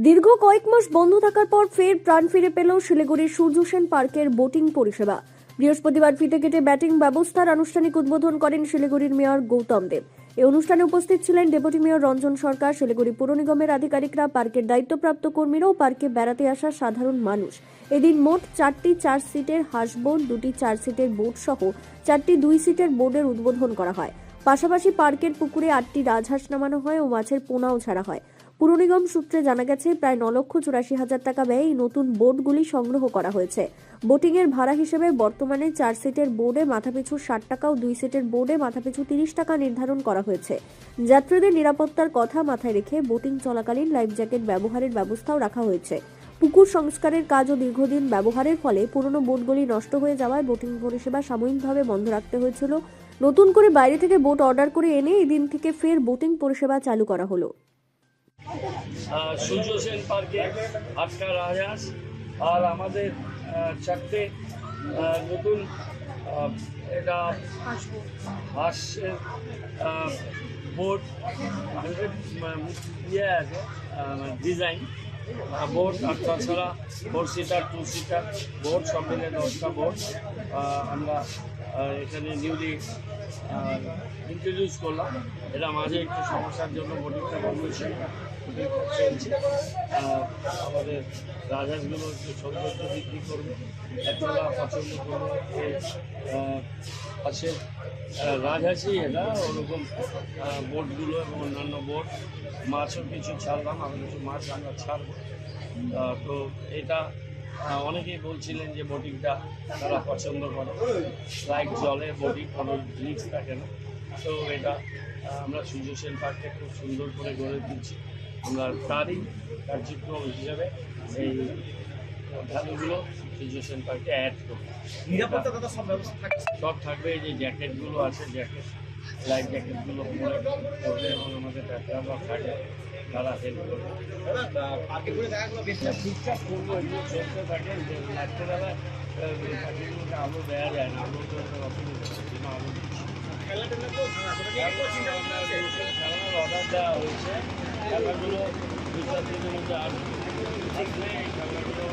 দীর্ঘ কয়েক মাস বন্ধ থাকার পর ফের প্রাণ ফিরে পেল শিলিগুড়ির সূর্য সেন পার্কের বোটিং পরিষেবা। বৃহস্পতিবার ফিতে কেটে ব্যাটিং ব্যবস্থার আনুষ্ঠানিক উদ্বোধন করেন শিলিগুড়ির মেয়র গৌতম দেব। এই অনুষ্ঠানে উপস্থিত ছিলেন ডেপুটি মেয়র রঞ্জন সরকার, শিলিগুড়ি পুর নিগমের আধিকারিকরা, পার্কের দায়িত্বপ্রাপ্ত কর্মীরা ও পার্কে বেড়াতে আসা সাধারণ মানুষ। এদিন মোট 4টি 4 সিটের হাঁসবোট, 2টি 4 সিটের বোট সহ 4টি 2 সিটের বোটের উদ্বোধন করা হয়। পাশাপাশি পার্কের পুকুরে 8টি রাজহাঁস নামানো হয় ও মাছের পোনাও ছাড়া হয়। পুর নিগম সূত্রে জানা গেছে, প্রায় 9,84,000 টাকা ব্যয়ে এই নতুন বোটগুলি সংগ্রহ করা হয়েছে। বোটিং এর ভাড়া হিসেবে বর্তমানে 4 সিটের বোর্ডে মাথাপিছু 60 টাকা ও 2 সিটের বোর্ডে মাথাপিছু 30 টাকা নির্ধারণ করা হয়েছে। যাত্রীদের নিরাপত্তার কথা মাথায় রেখে বোটিং চলাকালীন লাইফ জ্যাকেট ব্যবহারের ব্যবস্থাও রাখা হয়েছে। পুকুর সংস্কারের কাজও দীর্ঘদিন ব্যবহারের ফলে পুরনো বোটগুলি নষ্ট হয়ে যাওয়ায় বোটিং পরিষেবা সাময়িকভাবে বন্ধ রাখতে হয়েছিল। নতুন করে বাইরে থেকে বোট অর্ডার করে এনে এই দিন থেকে ফের বোটিং পরিষেবা চালু করা হলো। সূর্য সেন পার্কে 8টা রাজহাঁস আর আমাদের 4টে নতুন এটা হাঁসের বোট ইয়ে আছে ডিজাইন বোট, আর তাছাড়া 4 সিটার 2 সিটার বোট সব মিলে 10টা বোট আমরা এখানে নিউলি ইন্ট্রোডিউস করলাম। এটা মাঝে একটু সমস্যার জন্য বোটিংটা বন্ধ ছিল, বোটিংটা চলছে। আমাদের রাজহাঁসগুলো একটু সৌন্দর্য বৃদ্ধি করবে, আপনারা পছন্দ করবে। পাশে রাজহাঁসই এটা ওরকম বোটগুলো এবং অন্যান্য বোট, মাছও কিছু ছাড়লাম, আমি কিছু মাছ আমরা ছাড়বো। তো এটা অনেকেই বলছিলেন যে বোটিংটা তারা পছন্দ করে, লাইক জলে বোটিং, কোনো রিস্ক থাকে না। তো এটা আমরা সূর্য সেন পার্ককে খুব সুন্দর করে গড়ে তুলছি। আমরা তারই কার্যক্রম হিসাবে এই ভ্যালুগুলো সূর্য সেন পার্কে অ্যাড করব। নিরাপত্তা সব ব্যবস্থা থাকবে, সব থাকবে। এই যে জ্যাকেটগুলো আছে, জ্যাকেট লাইফ জ্যাকেটগুলো পরে করবে এবং আমাদের ডাক্তাররা থাকে, তারা হেল্প করবে। পার্কে ঘুরে জায়গাগুলো বেশ ঠিকঠাক করবো, এগুলো চলতে থাকে। যে রাত্রেবেলা পাখিগুলোকে আলো দেওয়া যায় না, আলো তো অসুবিধা, জন্য আলো দিচ্ছি। খেলার অর্ডার দেওয়া হয়েছে, খেলাগুলো 2-4 দিনের মধ্যে আসবে। এই খেলাগুলো